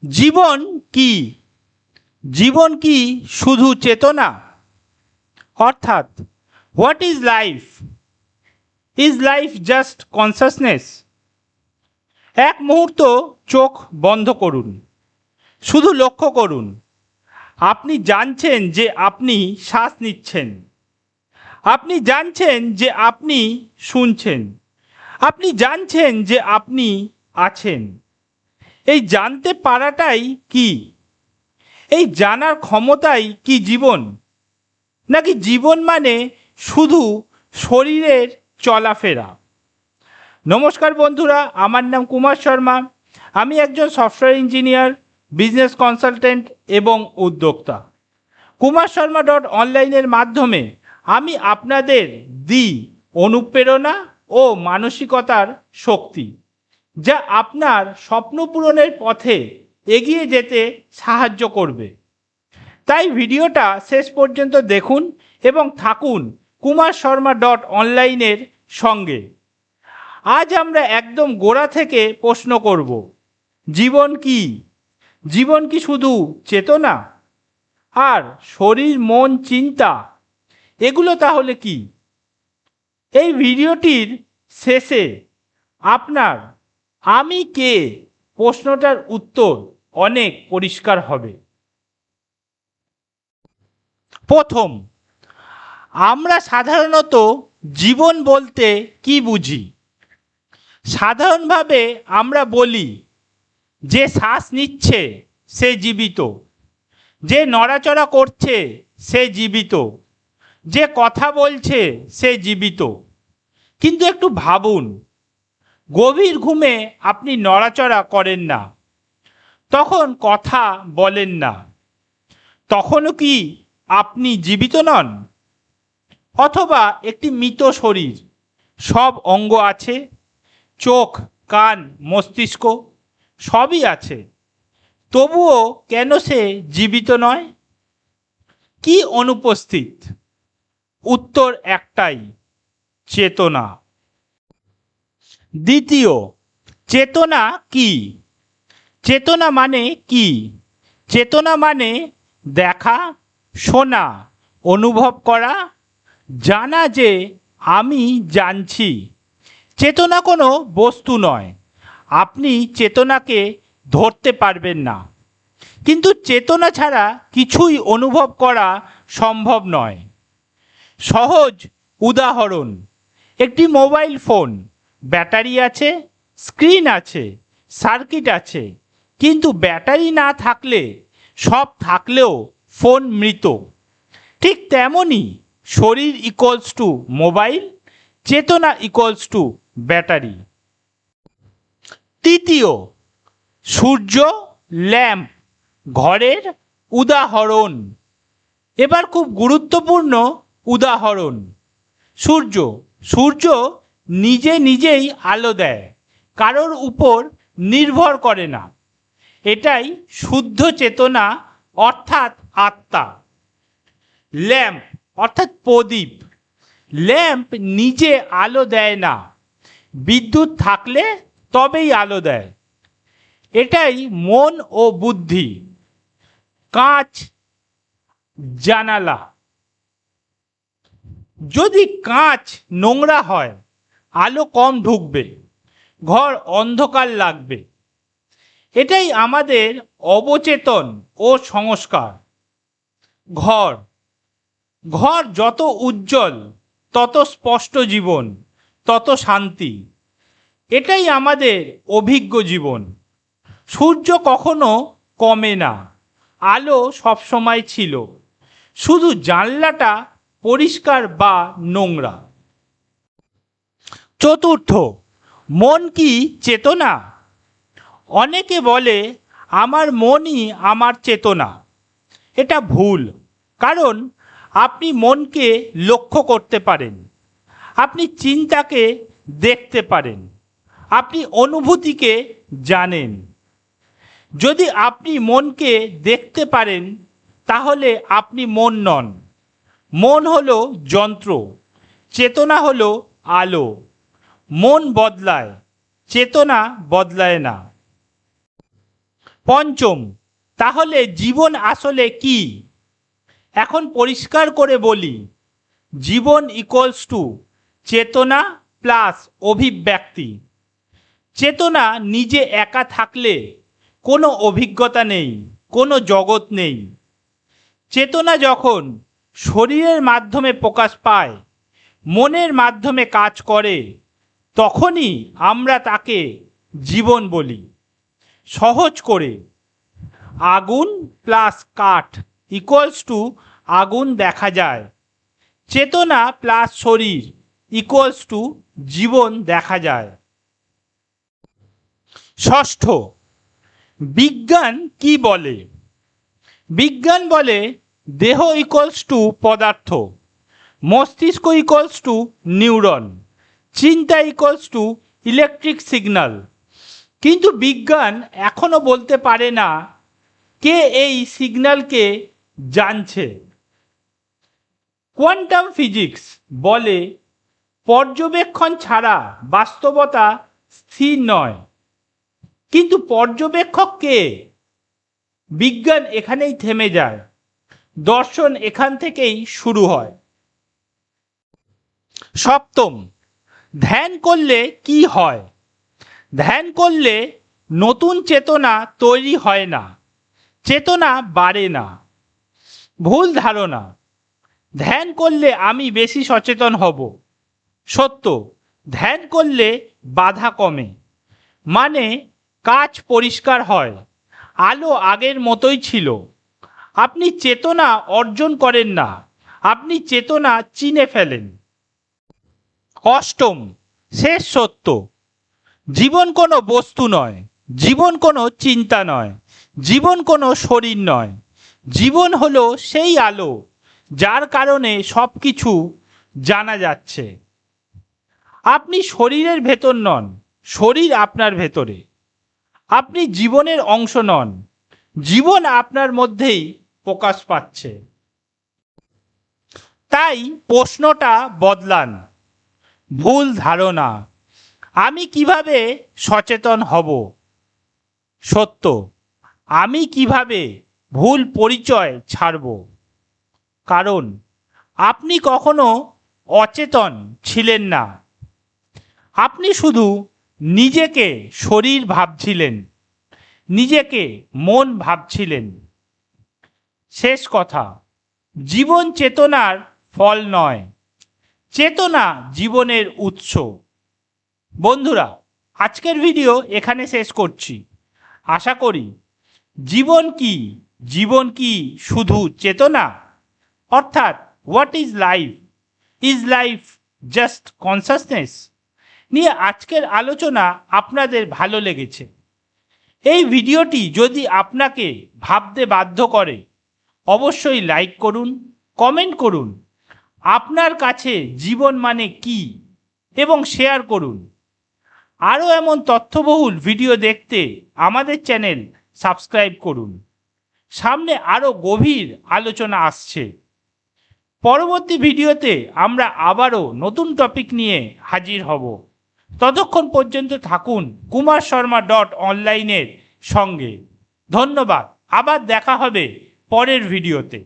জীবন কি? জীবন কি শুধু চেতনা? অর্থাৎ what is life? Is life just consciousness? এক মুহূর্ত চোখ বন্ধ করুন, শুধু লক্ষ্য করুন। আপনি জানছেন যে আপনি শ্বাস নিচ্ছেন, আপনি জানছেন যে আপনি শুনছেন, আপনি জানছেন যে আপনি আছেন। এই জানতে পারাটাই কি? এই জানার ক্ষমতাই কি জীবন? নাকি জীবন মানে শুধু শরীরের চলাফেরা? নমস্কার বন্ধুরা, আমার নাম কুমার শর্মা। আমি একজন সফটওয়্যার ইঞ্জিনিয়ার, বিজনেস কনসালটেন্ট এবং উদ্যোক্তা। কুমার শর্মা অনলাইনের মাধ্যমে আমি আপনাদের দিই অনুপ্রেরণা ও মানসিকতার শক্তি, যা আপনার স্বপ্ন পূরণের পথে এগিয়ে যেতে সাহায্য করবে। তাই ভিডিওটা শেষ পর্যন্ত দেখুন এবং থাকুন কুমার শর্মা অনলাইনের সঙ্গে। আজ আমরা একদম গোড়া থেকে প্রশ্ন করব, জীবন কি? জীবন কি শুধু চেতনা? আর শরীর, মন, চিন্তা এগুলো তাহলে কি? এই ভিডিওটির শেষে আপনার আমি কে প্রশ্নটার উত্তর অনেক পরিষ্কার হবে। প্রথম, আমরা সাধারণত জীবন বলতে কি বুঝি? সাধারণভাবে আমরা বলি যে শ্বাস নিচ্ছে সে জীবিত, যে নড়াচড়া করছে সে জীবিত, যে কথা বলছে সে জীবিত। কিন্তু একটু ভাবুন, গভীর ঘুমে আপনি নড়াচড়া করেন না, তখন কথা বলেন না, তখনও কি আপনি জীবিত নন? অথবা একটি মৃত শরীর, সব অঙ্গ আছে, চোখ, কান, মস্তিষ্ক সবই আছে, তবুও কেন সে জীবিত নয়? কি অনুপস্থিত? উত্তর একটাই, চেতনা। দ্বিতীয়, চেতনা কি? চেতনা মানে কি? চেতনা মানে দেখা, শোনা, অনুভব করা, জানা যে আমি জানছি। চেতনা কোনো বস্তু নয়, আপনি চেতনাকে ধরতে পারবেন না, কিন্তু চেতনা ছাড়া কিছুই অনুভব করা সম্ভব নয়। সহজ উদাহরণ, একটি মোবাইল ফোন, ব্যাটারি আছে, স্ক্রিন আছে, সার্কিট আছে, কিন্তু ব্যাটারি না থাকলে, সব থাকলেও ফোন মৃত। ঠিক তেমনই শরীর ইকুয়ালস টু মোবাইল, চেতনা ইকুয়ালস টু ব্যাটারি। তৃতীয়, সূর্য, ল্যাম্প, ঘরের উদাহরণ। এবার খুব গুরুত্বপূর্ণ উদাহরণ, সূর্য। সূর্য নিজে নিজেই আলো দেয়, কারোর উপর নির্ভর করে না। এটাই শুদ্ধ চেতনা, অর্থাৎ আত্মা। ল্যাম্প অর্থাৎ প্রদীপ, ল্যাম্প নিজে আলো দেয় না, বিদ্যুৎ থাকলে তবেই আলো দেয়। এটাই মন ও বুদ্ধি। কাঁচ, জানালা, যদি কাঁচ নোংরা হয় আলো কম ঢুকবে, ঘর অন্ধকার লাগবে। এটাই আমাদের অবচেতন ও সংস্কার। ঘর, ঘর যত উজ্জ্বল তত স্পষ্ট জীবন, তত শান্তি। এটাই আমাদের অভিজ্ঞ জীবন। সূর্য কখনো কমে না, আলো সবসময় ছিল, শুধু জানলাটা পরিষ্কার বা নোংরা। চতুর্থ, মন কি চেতনা? অনেকে বলে আমার মনই আমার চেতনা। এটা ভুল, কারণ আপনি মনকে লক্ষ্য করতে পারেন, আপনি চিন্তাকে দেখতে পারেন, আপনি অনুভূতিকে জানেন। যদি আপনি মনকে দেখতে পারেন তাহলে আপনি মন নন। মন হলো যন্ত্র, চেতনা হলো আলো। মন বদলায়, চেতনা বদলায় না। পঞ্চম, তাহলে জীবন আসলে কি? এখন পরিষ্কার করে বলি, জীবন ইকুয়ালস টু চেতনা প্লাস অভিব্যক্তি। চেতনা নিজে একা থাকলে কোনো অভিজ্ঞতা নেই, কোনো জগৎ নেই। চেতনা যখন শরীরের মাধ্যমে প্রকাশ পায়, মনের মাধ্যমে কাজ করে, তখনই আমরা তাকে জীবন বলি। সহজ করে, আগুন প্লাস কাঠ ইকুয়ালস টু আগুন দেখা যায়। চেতনা প্লাস শরীর ইকুয়ালস টু জীবন দেখা যায়। ষষ্ঠ, বিজ্ঞান কি বলে? বিজ্ঞান বলে দেহ ইকুয়ালস টু পদার্থ, মস্তিষ্ক ইকুয়ালস টু নিউরন, চিন্তা ইকুয়ালস টু ইলেকট্রিক সিগন্যাল। কিন্তু বিজ্ঞান এখনো বলতে পারে না কে এই সিগন্যালকে জানছে। কোয়ান্টাম ফিজিক্স বলে পর্যবেক্ষণ ছাড়া বাস্তবতা স্থির নয়। কিন্তু পর্যবেক্ষক কে? বিজ্ঞান এখানেই থেমে যায়, দর্শন এখান থেকেই শুরু হয়। সপ্তম, ধ্যান করলে কি হয়? ধ্যান করলে নতুন চেতনা তৈরি হয় না, চেতনা বাড়ে না। ভুল ধারণা, ধ্যান করলে আমি বেশি সচেতন হব। সত্য, ধ্যান করলে বাধা কমে, মানে কাজ পরিষ্কার হয়, আলো আগের মতোই ছিল। আপনি চেতনা অর্জন করেন না, আপনি চেতনা চিনে ফেলেন। অষ্টম, শেষ সত্য, জীবন কোনো বস্তু নয়, জীবন কোনো চিন্তা নয়, জীবন কোনো শরীর নয়। জীবন হলো সেই আলো যার কারণে সব কিছু জানা যাচ্ছে। আপনি শরীরের ভেতর নন, শরীর আপনার ভেতরে। আপনি জীবনের অংশ নন, জীবন আপনার মধ্যেই প্রকাশ পাচ্ছে। তাই প্রশ্নটা বদলান। ভুল ধারণা, আমি কিভাবে সচেতন হব? সত্য, আমি কিভাবে ভুল পরিচয় ছাড়ব? কারণ আপনি কখনো অচেতন ছিলেন না, আপনি শুধু নিজেকে শরীর ভাবছিলেন, নিজেকে মন ভাবছিলেন। শেষ কথা, জীবন চেতনার ফল নয়, চেতনা জীবনের উৎস। বন্ধুরা, আজকের ভিডিও এখানে শেষ করছি। আশা করি জীবন কি, জীবন কি শুধু চেতনা? অর্থাৎ what is life? Is life just consciousness নিয়ে আজকের আলোচনা আপনাদের ভালো লেগেছে। এই ভিডিওটি যদি আপনাকে ভাবতে বাধ্য করে, অবশ্যই লাইক করুন, কমেন্ট করুন আপনার কাছে জীবন মানে কি এবং শেয়ার করুন। আরও এমন তথ্যবহুল ভিডিও দেখতে আমাদের চ্যানেল সাবস্ক্রাইব করুন। সামনে আরও গভীর আলোচনা আসছে। পরবর্তী ভিডিওতে আমরা আবারও নতুন টপিক নিয়ে হাজির হব। ততক্ষণ পর্যন্ত থাকুন kumarsharma.online-এর সঙ্গে। ধন্যবাদ, আবার দেখা হবে পরের ভিডিওতে।